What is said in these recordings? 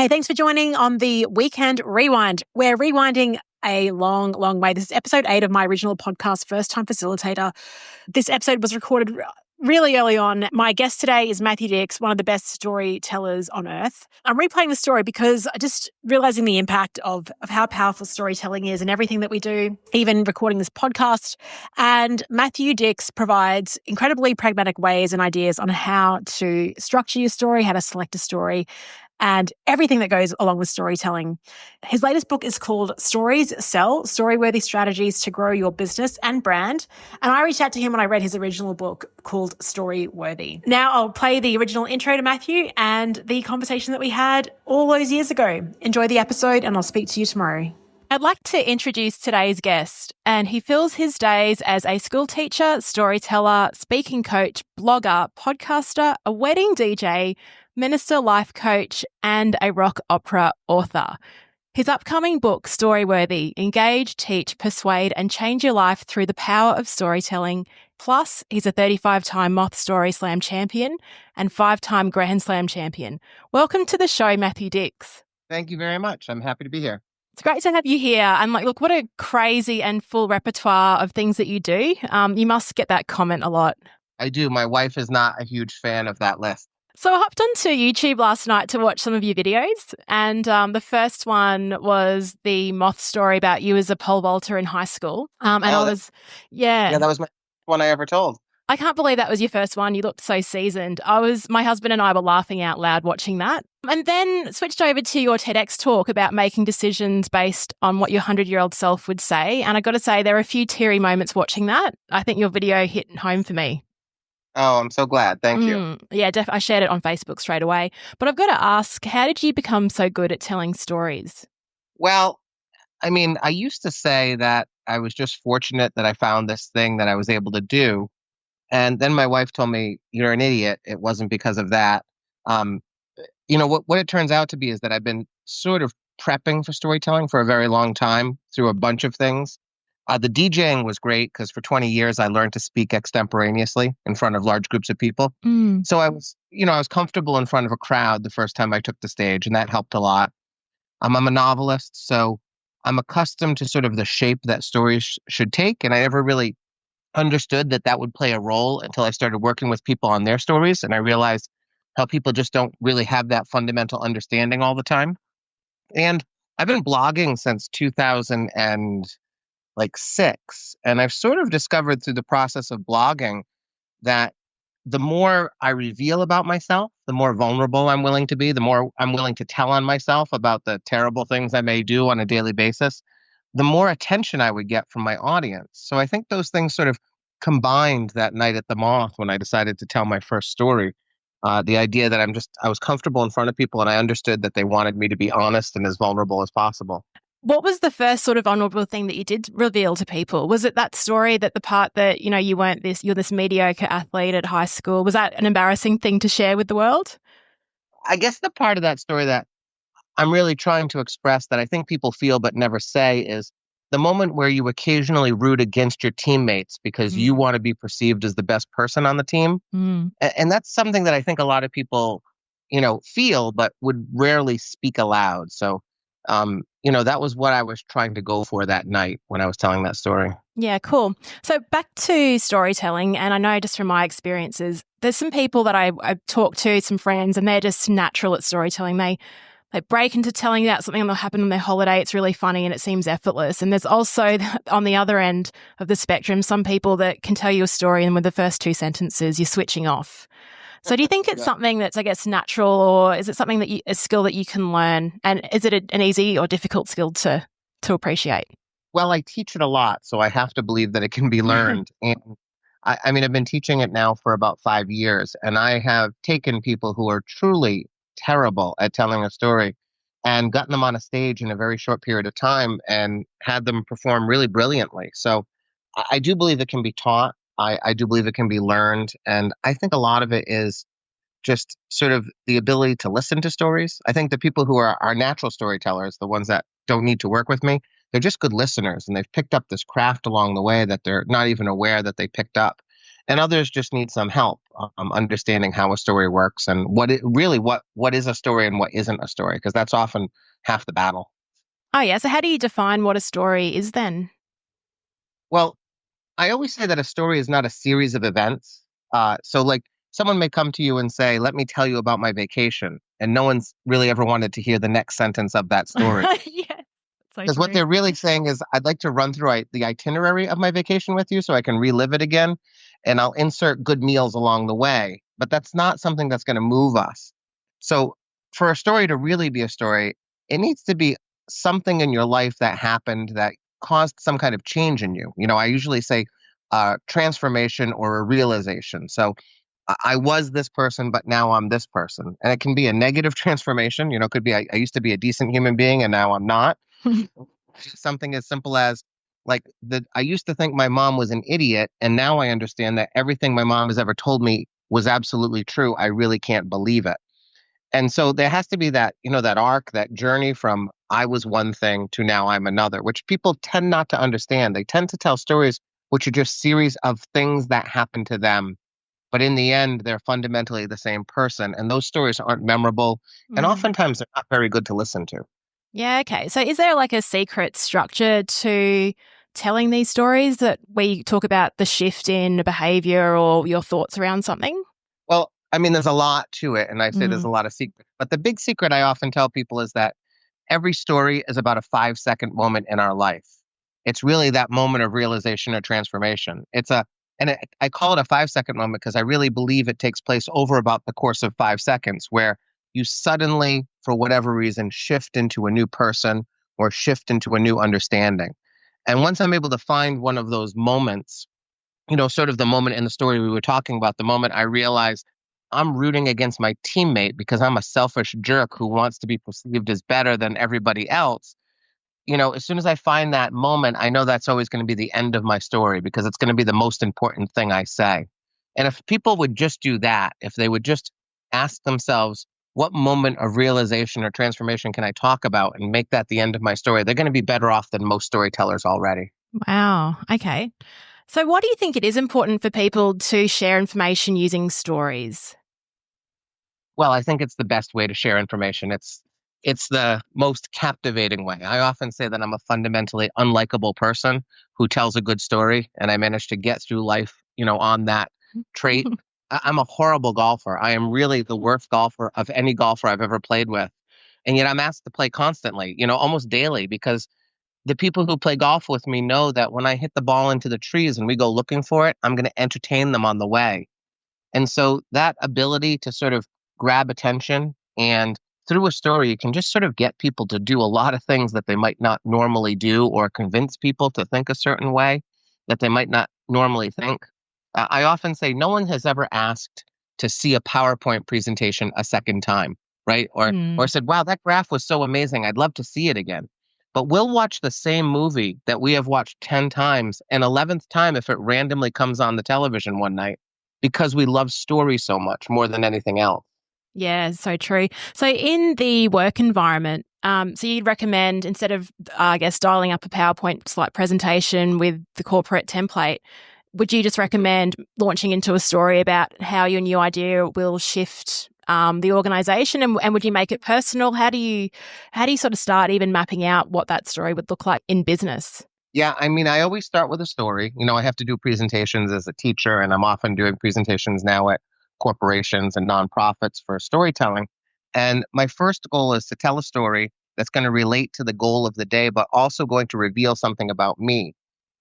Hey, thanks for joining on the Weekend Rewind. We're rewinding a long, long way. This is episode 8 of my original podcast, First Time Facilitator. This episode was recorded really early on. My guest today is Matthew Dix, one of the best storytellers on earth. I'm replaying the story because I just realizing the impact of how powerful storytelling is and everything that we do, even recording this podcast. And Matthew Dix provides incredibly pragmatic ways and ideas on how to structure your story, how to select a story, and everything that goes along with storytelling. His latest book is called Stories Sell, Storyworthy Strategies to Grow Your Business and Brand. And I reached out to him when I read his original book called Storyworthy. Now I'll play the original intro to Matthew and the conversation that we had all those years ago. Enjoy the episode and I'll speak to you tomorrow. I'd like to introduce today's guest, and he fills his days as a school teacher, storyteller, speaking coach, blogger, podcaster, a wedding DJ, minister life coach, and a rock opera author. His upcoming book, Storyworthy, Engage, Teach, Persuade, and Change Your Life Through the Power of Storytelling. Plus, he's a 35-time Moth Story Slam champion and 5-time Grand Slam champion. Welcome to the show, Matthew Dix. Thank you very much. I'm happy to be here. It's great to have you here. And look, what a crazy and full repertoire of things that you do. You must get that comment a lot. I do. My wife is not a huge fan of that list. So I hopped onto YouTube last night to watch some of your videos. And the first one was the Moth story about you as a pole vaulter in high school. Yeah, that was my one I ever told. I can't believe that was your first one. You looked so seasoned. My husband and I were laughing out loud watching that. And then switched over to your TEDx talk about making decisions based on what your 100-year-old self would say. And I got to say, there are a few teary moments watching that. I think your video hit home for me. Oh, I'm so glad. Thank you. Yeah, I shared it on Facebook straight away. But I've got to ask, how did you become so good at telling stories? Well, I mean, I used to say that I was just fortunate that I found this thing that I was able to do. And then my wife told me, you're an idiot. It wasn't because of that. What it turns out to be is that I've been sort of prepping for storytelling for a very long time through a bunch of things. The DJing was great because for 20 years, I learned to speak extemporaneously in front of large groups of people. So I was comfortable in front of a crowd the first time I took the stage, and that helped a lot. I'm a novelist, so I'm accustomed to sort of the shape that stories should take, and I never really understood that would play a role until I started working with people on their stories, and I realized how people just don't really have that fundamental understanding all the time. And I've been blogging since 2006, and I've sort of discovered through the process of blogging that the more I reveal about myself, the more vulnerable I'm willing to be, the more I'm willing to tell on myself about the terrible things I may do on a daily basis, the more attention I would get from my audience. So I think those things sort of combined that night at the Moth when I decided to tell my first story. The idea that I was comfortable in front of people and I understood that they wanted me to be honest and as vulnerable as possible. What was the first sort of vulnerable thing that you did reveal to people? Was it that story that the part that, you're this mediocre athlete at high school? Was that an embarrassing thing to share with the world? I guess the part of that story that I'm really trying to express that I think people feel but never say is the moment where you occasionally root against your teammates because you want to be perceived as the best person on the team. And that's something that I think a lot of people, feel but would rarely speak aloud. So, that was what I was trying to go for that night when I was telling that story. Yeah, cool. So back to storytelling, and I know just from my experiences, there's some people that I talk to, some friends, and they're just natural at storytelling. They break into telling about something that'll happen on their holiday. It's really funny and it seems effortless. And there's also, on the other end of the spectrum, some people that can tell you a story and with the first 2 sentences, you're switching off. So do you think it's something that's, I guess, natural, or is it something a skill that you can learn? And is it an easy or difficult skill to appreciate? Well, I teach it a lot, so I have to believe that it can be learned. And I've been teaching it now for about 5 years, and I have taken people who are truly terrible at telling a story and gotten them on a stage in a very short period of time and had them perform really brilliantly. So I do believe it can be taught. I do believe it can be learned. And I think a lot of it is just sort of the ability to listen to stories. I think the people who are natural storytellers, the ones that don't need to work with me, they're just good listeners. And they've picked up this craft along the way that they're not even aware that they picked up. and others just need some help understanding how a story works and what is a story and what isn't a story, because that's often half the battle. Oh, yeah. So, how do you define what a story is then? Well, I always say that a story is not a series of events. So, like, someone may come to you and say, "Let me tell you about my vacation," and no one's really ever wanted to hear the next sentence of that story. Yeah, so Because what true. they're really saying is, I'd like to run through the itinerary of my vacation with you so I can relive it again, and I'll insert good meals along the way. But that's not something that's going to move us. So, for a story to really be a story, it needs to be something in your life that happened that caused some kind of change in you. I usually say transformation or a realization. So, I was this person, but now I'm this person. And it can be a negative transformation. It could be I used to be a decent human being and now I'm not. Something as simple as, like, I used to think my mom was an idiot, and now I understand that everything my mom has ever told me was absolutely true. I really can't believe it. And so there has to be that arc, that journey from I was one thing to now I'm another, which people tend not to understand. They tend to tell stories which are just series of things that happen to them, but in the end, they're fundamentally the same person. And those stories aren't memorable, and Mm. oftentimes they're not very good to listen to. Yeah, okay. So is there like a secret structure to telling these stories that where you talk about the shift in behavior or your thoughts around something? Well, I mean, there's a lot to it, and I say there's Mm. a lot of secrets. But the big secret I often tell people is that every story is about a 5-second moment in our life. It's really that moment of realization or transformation. I call it a 5-second moment because I really believe it takes place over about the course of 5 seconds, where you suddenly, for whatever reason, shift into a new person or shift into a new understanding. And once I'm able to find one of those moments, sort of the moment in the story we were talking about, the moment I realized I'm rooting against my teammate because I'm a selfish jerk who wants to be perceived as better than everybody else. As soon as I find that moment, I know that's always going to be the end of my story because it's going to be the most important thing I say. And if people would just do that, if they would just ask themselves, what moment of realization or transformation can I talk about and make that the end of my story, they're going to be better off than most storytellers already. Wow. Okay. So why do you think it is important for people to share information using stories? Well, I think it's the best way to share information. It's the most captivating way. I often say that I'm a fundamentally unlikable person who tells a good story, and I managed to get through life, on that trait. I'm a horrible golfer. I am really the worst golfer of any golfer I've ever played with. And yet I'm asked to play constantly, almost daily, because the people who play golf with me know that when I hit the ball into the trees and we go looking for it, I'm going to entertain them on the way. And so that ability to sort of grab attention and through a story, you can just sort of get people to do a lot of things that they might not normally do, or convince people to think a certain way that they might not normally think. I often say no one has ever asked to see a PowerPoint presentation a second time, right? Or Mm. said, "Wow, that graph was so amazing. I'd love to see it again." But we'll watch the same movie that we have watched 10 times, an 11th time if it randomly comes on the television one night, because we love stories so much more than anything else. Yeah, so true. So in the work environment, so you'd recommend instead of, I guess, dialing up a PowerPoint slide presentation with the corporate template, would you just recommend launching into a story about how your new idea will shift the organization, and would you make it personal? How do you sort of start even mapping out what that story would look like in business? Yeah, I mean, I always start with a story. I have to do presentations as a teacher, and I'm often doing presentations now at corporations and nonprofits for storytelling. And my first goal is to tell a story that's going to relate to the goal of the day, but also going to reveal something about me.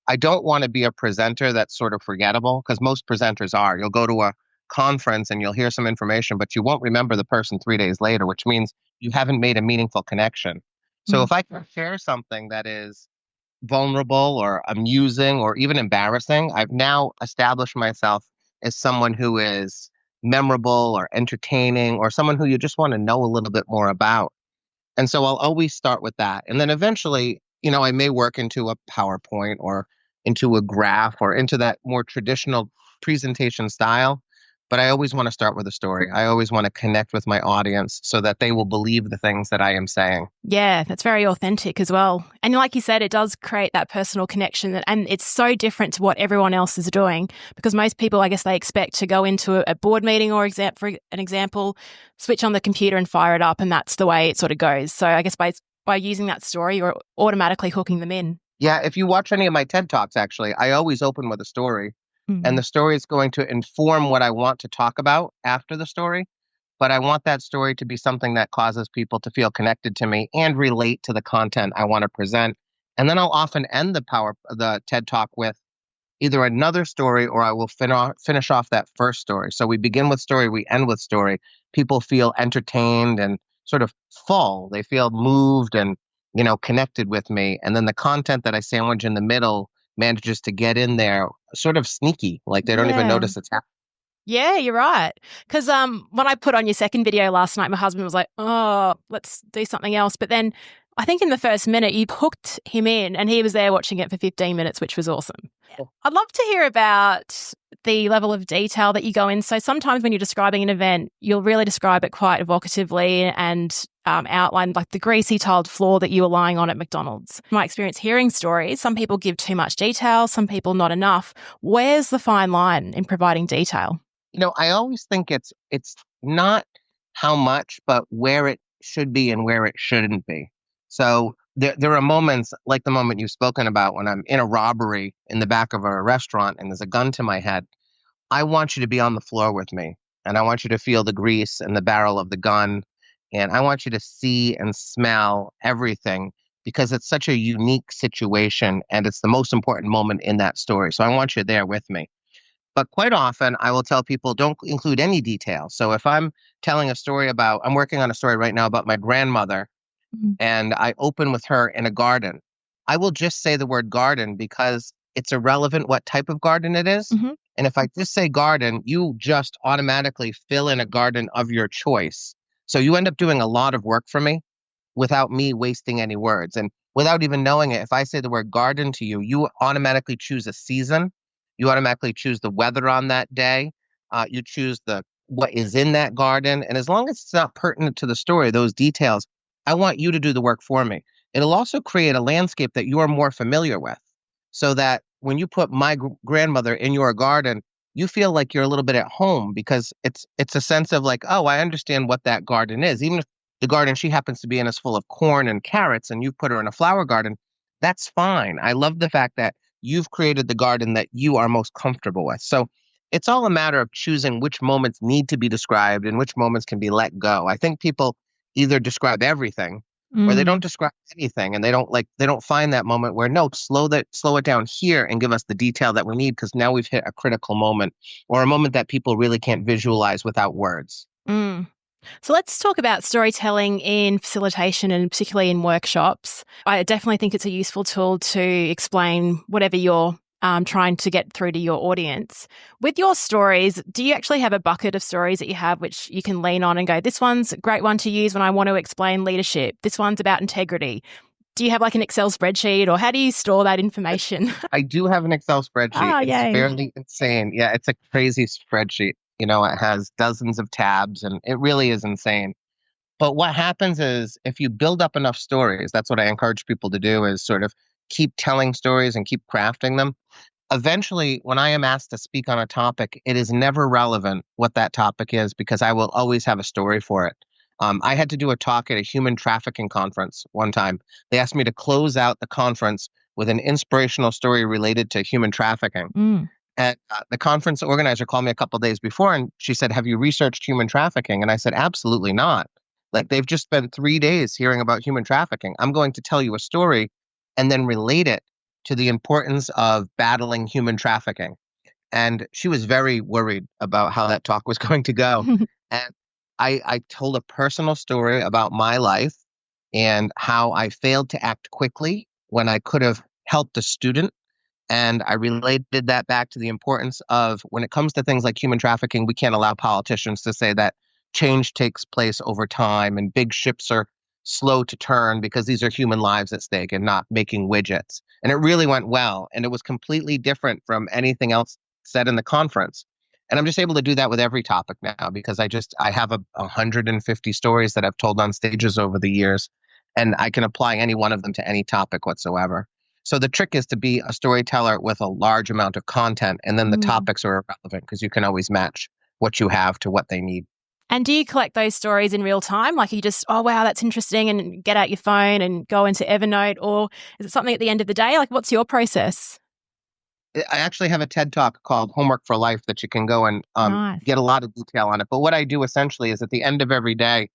I don't want to be a presenter that's sort of forgettable, because most presenters are. You'll go to a conference and you'll hear some information, but you won't remember the person 3 days later, which means you haven't made a meaningful connection. So Mm. if I can share something that is vulnerable or amusing or even embarrassing, I've now established myself as someone who is memorable or entertaining or someone who you just want to know a little bit more about. And so I'll always start with that. And then eventually, I may work into a PowerPoint or into a graph or into that more traditional presentation style. but I always want to start with a story. I always want to connect with my audience so that they will believe the things that I am saying. Yeah, that's very authentic as well. And like you said, it does create that personal connection and it's so different to what everyone else is doing because most people, I guess, they expect to go into a board meeting or for an example, switch on the computer and fire it up, and that's the way it sort of goes. So I guess by using that story, you're automatically hooking them in. Yeah, if you watch any of my TED Talks, actually, I always open with a story, and Mm. the story is going to inform what I want to talk about after the story. But I want that story to be something that causes people to feel connected to me and relate to the content I want to present. And then I'll often end the TED Talk with either another story or I will finish off that first story. So we begin with story, we end with story. People feel entertained and sort of full. They feel moved and, connected with me. And then the content that I sandwich in the middle manages to get in there sort of sneaky, like they don't even Yeah. notice it's happening. Yeah, you're right. Because when I put on your second video last night, my husband was like, "Oh, let's do something else." But then I think in the first minute, you hooked him in, and he was there watching it for 15 minutes, which was awesome. I'd love to hear about the level of detail that you go in. So sometimes when you're describing an event, you'll really describe it quite evocatively and outline like the greasy tiled floor that you were lying on at McDonald's. My experience hearing stories, some people give too much detail, some people not enough. Where's the fine line in providing detail? I always think it's not how much, but where it should be and where it shouldn't be. So there are moments like the moment you've spoken about when I'm in a robbery in the back of a restaurant and there's a gun to my head. I want you to be on the floor with me, and I want you to feel the grease and the barrel of the gun, and I want you to see and smell everything because it's such a unique situation and it's the most important moment in that story. So I want you there with me. But quite often, I will tell people don't include any detail. So if I'm telling a story I'm working on a story right now about my grandmother, Mhm. and I open with her in a garden, I will just say the word garden because it's irrelevant what type of garden it is. Mhm. And if I just say garden, you just automatically fill in a garden of your choice. So you end up doing a lot of work for me without me wasting any words. And without even knowing it, if I say the word garden to you, you automatically choose a season. You automatically choose the weather on that day. You choose the what is in that garden. And as long as it's not pertinent to the story, those details, I want you to do the work for me. It'll also create a landscape that you are more familiar with so that when you put my grandmother in your garden, you feel like you're a little bit at home because it's a sense of like, oh, I understand what that garden is. Even if the garden she happens to be in is full of corn and carrots and you've put her in a flower garden, that's fine. I love the fact that you've created the garden that you are most comfortable with. So it's all a matter of choosing which moments need to be described and which moments can be let go. I think people either describe everything or they don't Mm. describe anything and they don't find that moment where no, slow it down here and give us the detail that we need because now we've hit a critical moment or a moment that people really can't visualize without words. Mm. So let's talk about storytelling in facilitation and particularly in workshops. I definitely think it's a useful tool to explain whatever you're trying to get through to your audience. With your stories, do you actually have a bucket of stories that you have which you can lean on and go, this one's a great one to use when I want to explain leadership. This one's about integrity. Do you have like an Excel spreadsheet or how do you store that information? I do have an Excel spreadsheet. Ah, It's yay. fairly insane. Yeah, it's a crazy spreadsheet. It has dozens of tabs and it really is insane. But what happens is if you build up enough stories, that's what I encourage people to do is sort of keep telling stories and keep crafting them. Eventually, when I am asked to speak on a topic, it is never relevant what that topic is because I will always have a story for it. I had to do a talk at a human trafficking conference one time. They asked me to close out the conference with an inspirational story related to human trafficking. Mm. And the conference organizer called me a couple days before and she said, have you researched human trafficking? And I said, absolutely not. Like they've just spent 3 days hearing about human trafficking. I'm going to tell you a story and then relate it to the importance of battling human trafficking. And she was very worried about how that talk was going to go. And I told a personal story about my life and how I failed to act quickly when I could have helped a student and I related that back to the importance of when it comes to things like human trafficking, we can't allow politicians to say that change takes place over time and big ships are slow to turn because these are human lives at stake and not making widgets. And it really went well. And it was completely different from anything else said in the conference. And I'm just able to do that with every topic now because I have 150 stories that I've told on stages over the years, and I can apply any one of them to any topic whatsoever. So the trick is to be a storyteller with a large amount of content, and then the Mm. topics are irrelevant because you can always match what you have to what they need. And do you collect those stories in real time? Like you just, oh, wow, that's interesting, and get out your phone and go into Evernote? Or is it something at the end of the day? Like, what's your process? I actually have a TED talk called Homework for Life that you can go and Nice. get a lot of detail on it. But what I do essentially is at the end of every day,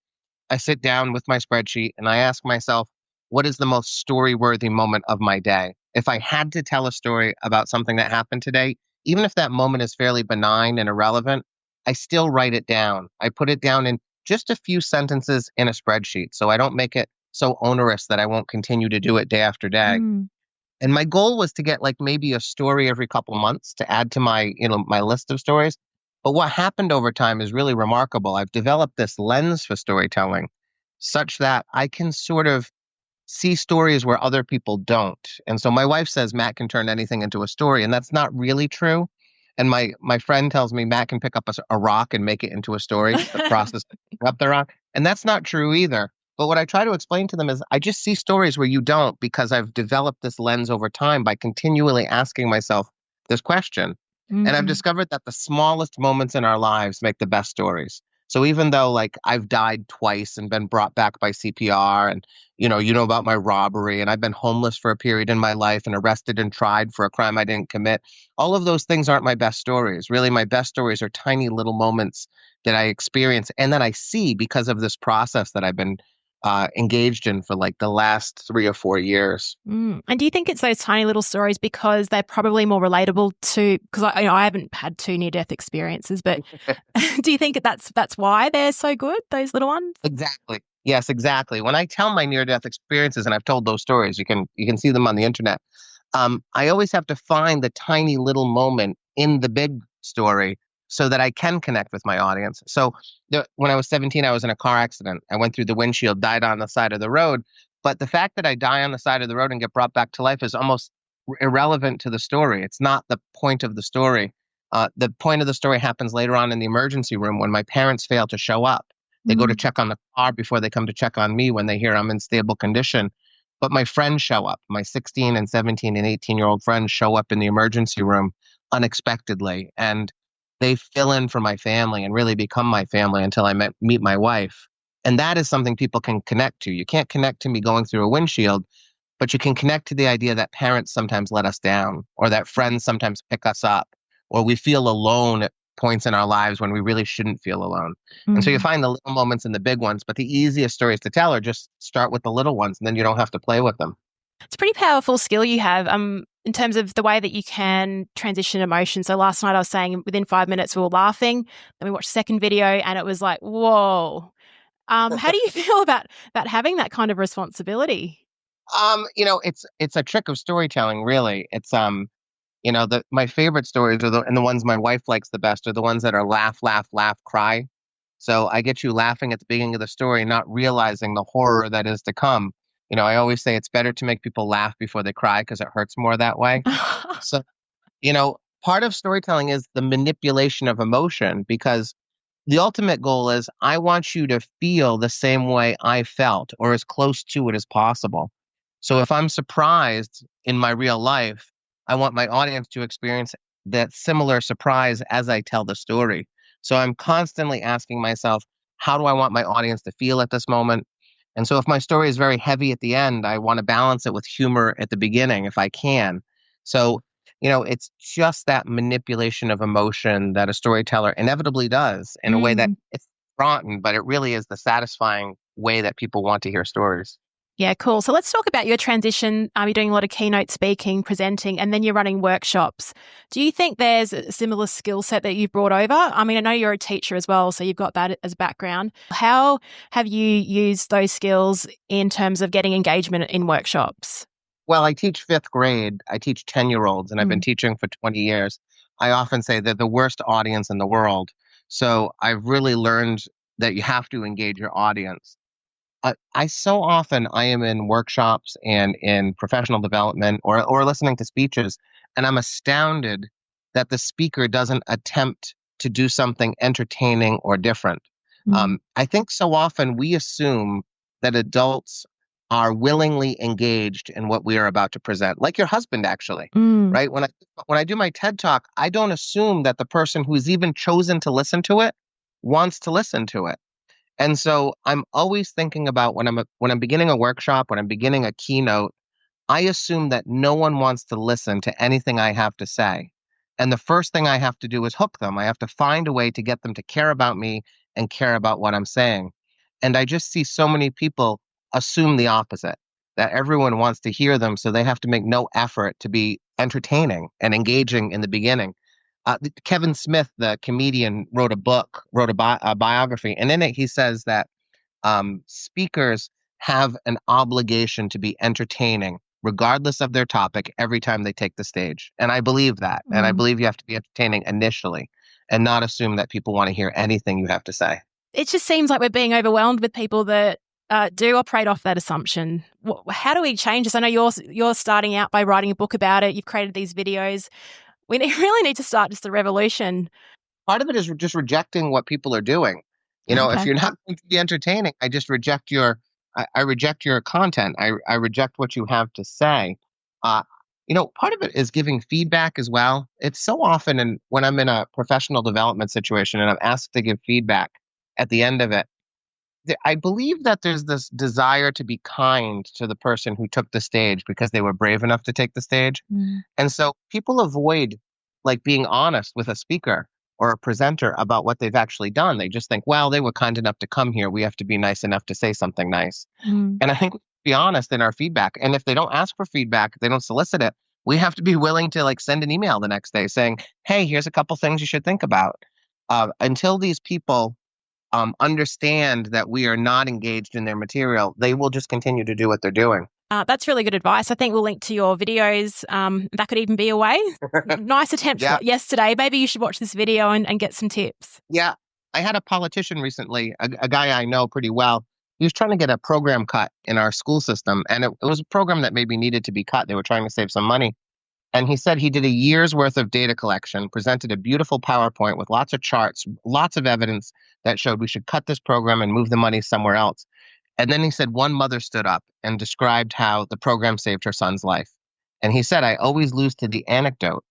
I sit down with my spreadsheet and I ask myself, what is the most story worthy moment of my day? If I had to tell a story about something that happened today, even if that moment is fairly benign and irrelevant, I still write it down. I put it down in just a few sentences in a spreadsheet so I don't make it so onerous that I won't continue to do it day after day. Mm. And my goal was to get like maybe a story every couple months to add to my, my list of stories. But what happened over time is really remarkable. I've developed this lens for storytelling such that I can sort of see stories where other people don't. And so my wife says Matt can turn anything into a story, and that's not really true. And my friend tells me Matt can pick up a rock and make it into a story, the process of picking up the rock. And that's not true either. But what I try to explain to them is I just see stories where you don't because I've developed this lens over time by continually asking myself this question. And I've Mm. discovered that the smallest moments in our lives make the best stories. So even though like I've died twice and been brought back by CPR and you know about my robbery and I've been homeless for a period in my life and arrested and tried for a crime I didn't commit. All of those things aren't my best stories. Really my best stories are tiny little moments that I experience and that I see because of this process that I've been engaged in for like the last 3 or 4 years. Mm. And do you think it's those tiny little stories because they're probably more relatable to? Because I haven't had two near death experiences, but do you think that's why they're so good? Those little ones. Exactly. Yes, exactly. When I tell my near death experiences, and I've told those stories, you can see them on the internet. I always have to find the tiny little moment in the big story so that I can connect with my audience. So when I was 17, I was in a car accident. I went through the windshield, died on the side of the road. But the fact that I die on the side of the road and get brought back to life is almost irrelevant to the story. It's not the point of the story. The point of the story happens later on in the emergency room when my parents fail to show up. They go to Mm. check on the car before they come to check on me when they hear I'm in stable condition. But my friends show up. My 16 and 17 and 18-year-old friends show up in the emergency room unexpectedly. And they fill in for my family and really become my family until meet my wife. And that is something people can connect to. You can't connect to me going through a windshield, but you can connect to the idea that parents sometimes let us down, or that friends sometimes pick us up, or we feel alone at points in our lives when we really shouldn't feel alone. And so you Mm. find the little moments and the big ones, but the easiest stories to tell are just start with the little ones, and then you don't have to play with them. It's a pretty powerful skill you have in terms of the way that you can transition emotion. So last night I was saying within 5 minutes we were laughing. Then we watched a second video and it was like, whoa. How do you feel about having that kind of responsibility? It's a trick of storytelling, really. It's my favorite stories are the ones my wife likes the best are the ones that are laugh, laugh, laugh, cry. So I get you laughing at the beginning of the story, not realizing the horror that is to come. I always say it's better to make people laugh before they cry because it hurts more that way. So, part of storytelling is the manipulation of emotion because the ultimate goal is I want you to feel the same way I felt or as close to it as possible. So if I'm surprised in my real life, I want my audience to experience that similar surprise as I tell the story. So I'm constantly asking myself, how do I want my audience to feel at this moment? And so if my story is very heavy at the end, I want to balance it with humor at the beginning if I can. So it's just that manipulation of emotion that a storyteller inevitably does in a way that Mm. it's rotten, but it really is the satisfying way that people want to hear stories. Yeah, cool. So let's talk about your transition. You're doing a lot of keynote speaking, presenting, and then you're running workshops. Do you think there's a similar skill set that you've brought over? I mean, I know you're a teacher as well, so you've got that as a background. How have you used those skills in terms of getting engagement in workshops? Well, I teach fifth grade. I teach 10-year-olds, and I've been Mm. teaching for 20 years. I often say they're the worst audience in the world. So I've really learned that you have to engage your audience. I am in workshops and in professional development or listening to speeches, and I'm astounded that the speaker doesn't attempt to do something entertaining or different. I think so often we assume that adults are willingly engaged in what we are about to present, like your husband actually, Mm. right? When I do my TED talk, I don't assume that the person who's even chosen to listen to it wants to listen to it. And so I'm always thinking about when I'm beginning a workshop, when I'm beginning a keynote, I assume that no one wants to listen to anything I have to say. And the first thing I have to do is hook them. I have to find a way to get them to care about me and care about what I'm saying. And I just see so many people assume the opposite, that everyone wants to hear them, so they have to make no effort to be entertaining and engaging in the beginning. Kevin Smith, the comedian, wrote a book, a biography, and in it he says that speakers have an obligation to be entertaining, regardless of their topic, every time they take the stage. And I believe that. And I Mm. believe you have to be entertaining initially and not assume that people want to hear anything you have to say. It just seems like we're being overwhelmed with people that do operate off that assumption. How do we change this? I know you're starting out by writing a book about it. You've created these videos. We really need to start just a revolution. Part of it is just rejecting what people are doing. If Okay. you're not going to be entertaining, I just reject I reject your content. I reject what you have to say. Uh, Part of it is giving feedback as well. It's so often, and when I'm in a professional development situation and I'm asked to give feedback at the end of it, I believe that there's this desire to be kind to the person who took the stage because they were brave enough to take the stage. Mm. And so people avoid like being honest with a speaker or a presenter about what they've actually done. They just think, well, they were kind enough to come here. We have to be nice enough to say something nice. Mm. And I think we should be honest in our feedback. And if they don't ask for feedback, they don't solicit it, we have to be willing to like send an email the next day saying, hey, here's a couple things you should think about. Until these people understand that we are not engaged in their material, they will just continue to do what they're doing. That's really good advice. I think we'll link to your videos. That could even be a way. Nice attempt Yeah. yesterday. Maybe you should watch this video and get some tips. Yeah. I had a politician recently, a guy I know pretty well. He was trying to get a program cut in our school system, and it was a program that maybe needed to be cut. They were trying to save some money. And he said he did a year's worth of data collection, presented a beautiful PowerPoint with lots of charts, lots of evidence that showed we should cut this program and move the money somewhere else. And then he said one mother stood up and described how the program saved her son's life. And he said, I always lose to the anecdote.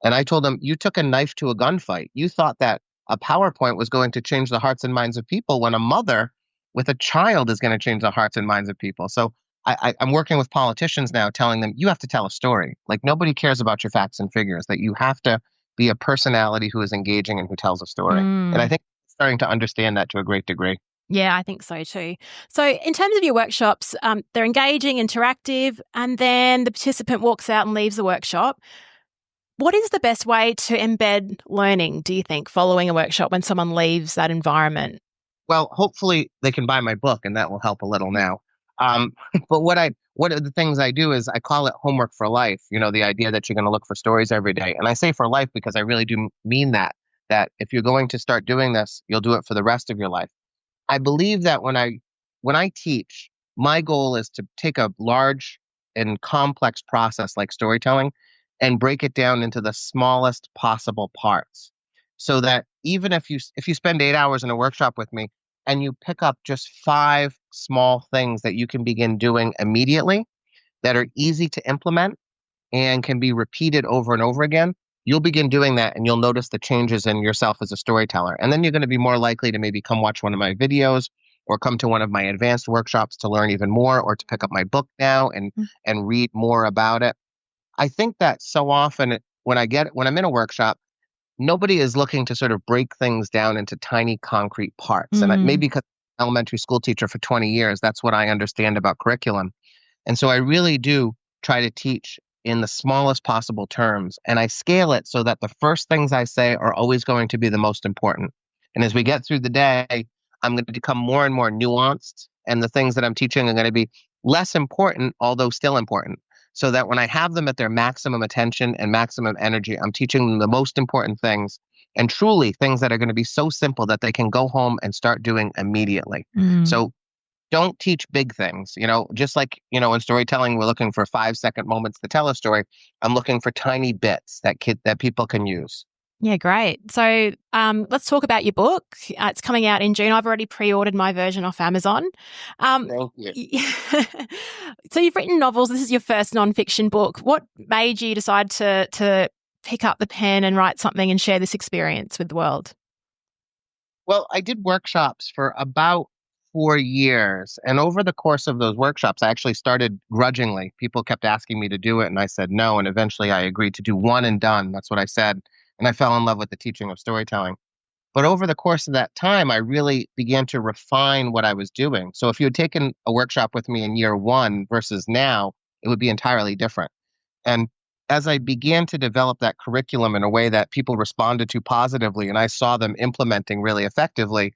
And I told him, you took a knife to a gunfight. You thought that a PowerPoint was going to change the hearts and minds of people when a mother with a child is going to change the hearts and minds of people. So I'm working with politicians now, telling them, you have to tell a story. Like nobody cares about your facts and figures, that you have to be a personality who is engaging and who tells a story. And I think starting to understand that to a great degree. Yeah, I think so too. So in terms of your workshops, they're engaging, interactive, and then the participant walks out and leaves the workshop. What is the best way to embed learning, do you think, following a workshop when someone leaves that environment? Well, hopefully they can buy my book, and that will help a little now. Um, but one of the things I do is I call it homework for life. The idea that you're going to look for stories every day, and I say for life because I really do mean that. That if you're going to start doing this, you'll do it for the rest of your life. I believe that when I teach, my goal is to take a large and complex process like storytelling and break it down into the smallest possible parts. So that even if you spend 8 hours in a workshop with me and you pick up just 5 small things that you can begin doing immediately that are easy to implement and can be repeated over and over again, you'll begin doing that and you'll notice the changes in yourself as a storyteller. And then you're going to be more likely to maybe come watch one of my videos or come to one of my advanced workshops to learn even more, or to pick up my book now and read more about it. I think that so often when I'm in a workshop, nobody is looking to sort of break things down into tiny concrete parts. And maybe because I'm an elementary school teacher for 20 years, that's what I understand about curriculum. And so I really do try to teach in the smallest possible terms. And I scale it so that the first things I say are always going to be the most important. And as we get through the day, I'm going to become more and more nuanced. And the things that I'm teaching are going to be less important, although still important. So that when I have them at their maximum attention and maximum energy, I'm teaching them the most important things, and truly things that are going to be so simple that they can go home and start doing immediately. So don't teach big things. Just like, in storytelling, we're looking for 5-second moments to tell a story. I'm looking for tiny bits that people can use. Yeah, great. So let's talk about your book. It's coming out in June. I've already pre-ordered my version off Amazon. Um, Thank you. so you've written novels. This is your first nonfiction book. What made you decide to pick up the pen and write something and share this experience with the world? Well, I did workshops for about 4 years. And over the course of those workshops, I actually started grudgingly. People kept asking me to do it, and I said no. And eventually I agreed to do one and done. That's what I said. And I fell in love with the teaching of storytelling. But over the course of that time, I really began to refine what I was doing. So if you had taken a workshop with me in year one versus now, it would be entirely different. And as I began to develop that curriculum in a way that people responded to positively and I saw them implementing really effectively,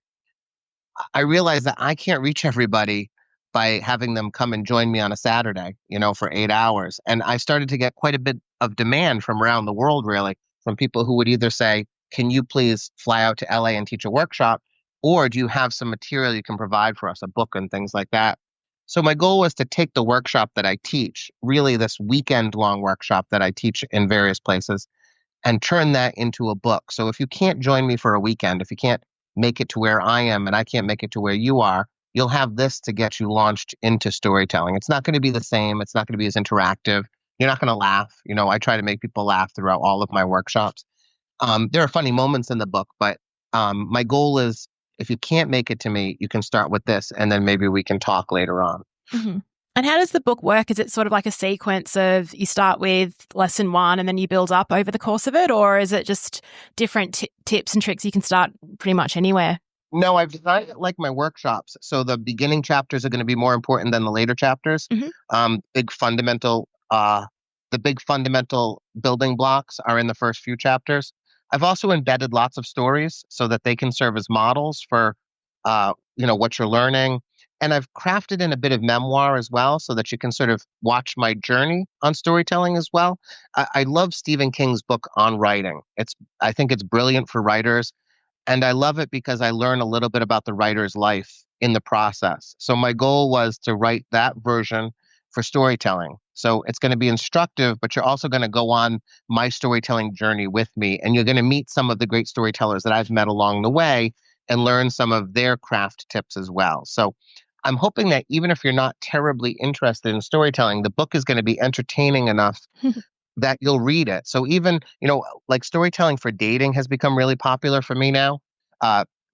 I realized that I can't reach everybody by having them come and join me on a Saturday, for 8 hours. And I started to get quite a bit of demand from around the world, really, from people who would either say, can you please fly out to LA and teach a workshop? Or do you have some material you can provide for us, a book and things like that? So my goal was to take the workshop that I teach, really this weekend long workshop that I teach in various places, and turn that into a book. So if you can't join me for a weekend, if you can't make it to where I am and I can't make it to where you are, you'll have this to get you launched into storytelling. It's not going to be the same. It's not going to be as interactive. You're not going to laugh. I try to make people laugh throughout all of my workshops. There are funny moments in the book, but my goal is if you can't make it to me, you can start with this and then maybe we can talk later on. Mm-hmm. And how does the book work? Is it sort of like a sequence of you start with lesson one and then you build up over the course of it? Or is it just different tips and tricks you can start pretty much anywhere? No, I've designed it like my workshops. So the beginning chapters are going to be more important than the later chapters. Mm-hmm. Big fundamental, the big fundamental building blocks are in the first few chapters. I've also embedded lots of stories so that they can serve as models for, what you're learning. And I've crafted in a bit of memoir as well, so that you can sort of watch my journey on storytelling as well. I love Stephen King's book on writing. I think it's brilliant for writers. And I love it because I learn a little bit about the writer's life in the process. So my goal was to write that version for storytelling. So it's going to be instructive, but you're also going to go on my storytelling journey with me. And you're going to meet some of the great storytellers that I've met along the way and learn some of their craft tips as well. So I'm hoping that even if you're not terribly interested in storytelling, the book is going to be entertaining enough that you'll read it. So even, like storytelling for dating has become really popular for me now.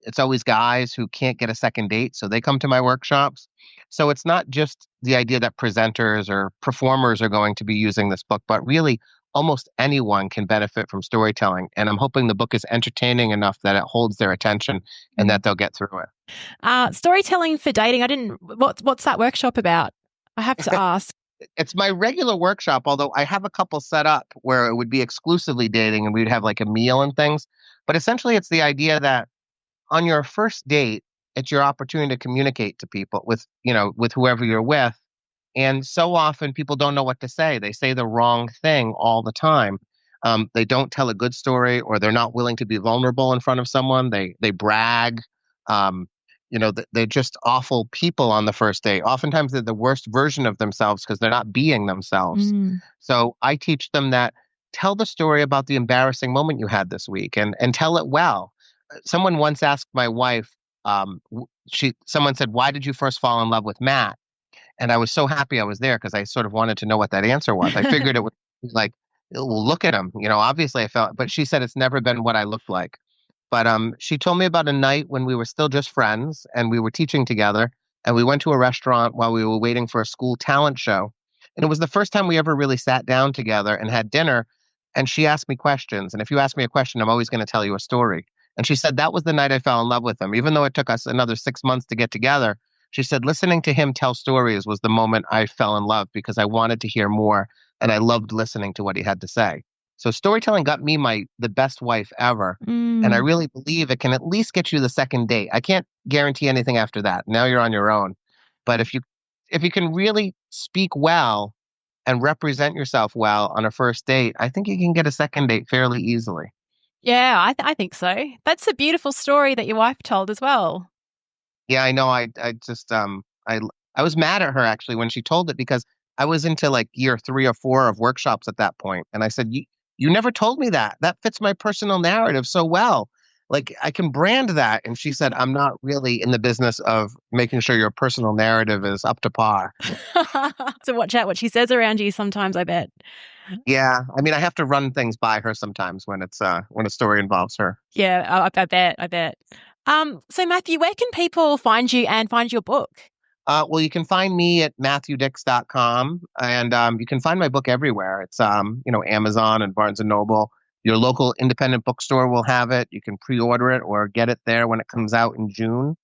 It's always guys who can't get a second date, so they come to my workshops. So it's not just the idea that presenters or performers are going to be using this book, but really almost anyone can benefit from storytelling. And I'm hoping the book is entertaining enough that it holds their attention and that they'll get through it. Storytelling for dating. I didn't. What's that workshop about? I have to ask. It's my regular workshop, although I have a couple set up where it would be exclusively dating and we'd have like a meal and things. But essentially, it's the idea that on your first date, it's your opportunity to communicate to people with whoever you're with. And so often people don't know what to say. They say the wrong thing all the time. They don't tell a good story, or they're not willing to be vulnerable in front of someone. They brag. Um, they're just awful people on the first date. Oftentimes they're the worst version of themselves because they're not being themselves. Mm. So I teach them that tell the story about the embarrassing moment you had this week and tell it well. Someone once asked my wife, someone said, "Why did you first fall in love with Matt?" And I was so happy I was there because I sort of wanted to know what that answer was. I figured it was like, well, look at him. Obviously I felt, but she said it's never been what I looked like. But she told me about a night when we were still just friends and we were teaching together and we went to a restaurant while we were waiting for a school talent show. And it was the first time we ever really sat down together and had dinner. And she asked me questions. And if you ask me a question, I'm always going to tell you a story. And she said that was the night I fell in love with him. Even though it took us another 6 months to get together, she said listening to him tell stories was the moment I fell in love because I wanted to hear more and I loved listening to what he had to say. So storytelling got me the best wife ever. And I really believe it can at least get you the second date. I can't guarantee anything after that. Now you're on your own. But if you can really speak well and represent yourself well on a first date, I think you can get a second date fairly easily. Yeah, I think so. That's a beautiful story that your wife told as well. Yeah, I know. I just I was mad at her actually when she told it because I was into like year 3 or 4 of workshops at that point, and I said, you never told me that. That fits my personal narrative so well. Like, I can brand that. And she said, I'm not really in the business of making sure your personal narrative is up to par. So watch out what she says around you sometimes, I bet. Yeah. I mean, I have to run things by her sometimes when when a story involves her. Yeah, I bet. So Matthew, where can people find you and find your book? Well, you can find me at MatthewDix.com, and you can find my book everywhere. It's Amazon and Barnes and Noble. Your local independent bookstore will have it. You can pre-order it or get it there when it comes out in June.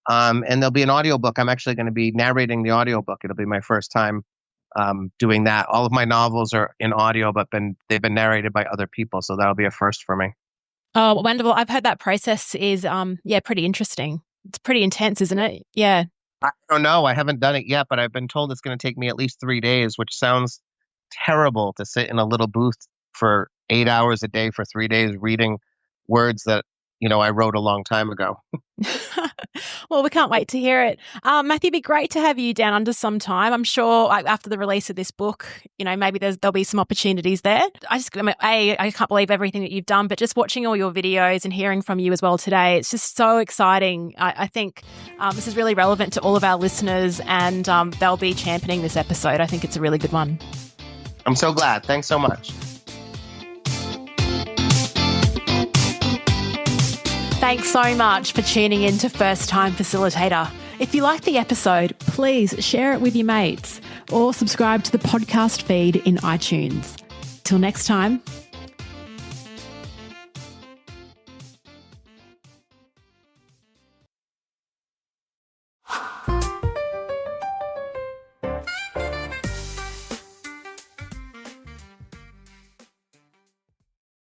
And there'll be an audiobook. I'm actually going to be narrating the audiobook. It'll be my first time doing that. All of my novels are in audio, but they've been narrated by other people, so that'll be a first for me. Oh, wonderful. I've heard that process is pretty interesting. It's pretty intense, isn't it? Yeah. I don't know. I haven't done it yet, but I've been told it's going to take me at least 3 days, which sounds terrible to sit in a little booth for 8 hours a day for 3 days reading words that, I wrote a long time ago. Well, we can't wait to hear it. Matthew, it'd be great to have you down under some time. I'm sure after the release of this book, maybe there'll be some opportunities there. I can't believe everything that you've done, but just watching all your videos and hearing from you as well today, it's just so exciting. I think this is really relevant to all of our listeners, and they'll be championing this episode. I think it's a really good one. I'm so glad. Thanks so much. Thanks so much for tuning in to First Time Facilitator. If you liked the episode, please share it with your mates or subscribe to the podcast feed in iTunes. Till next time,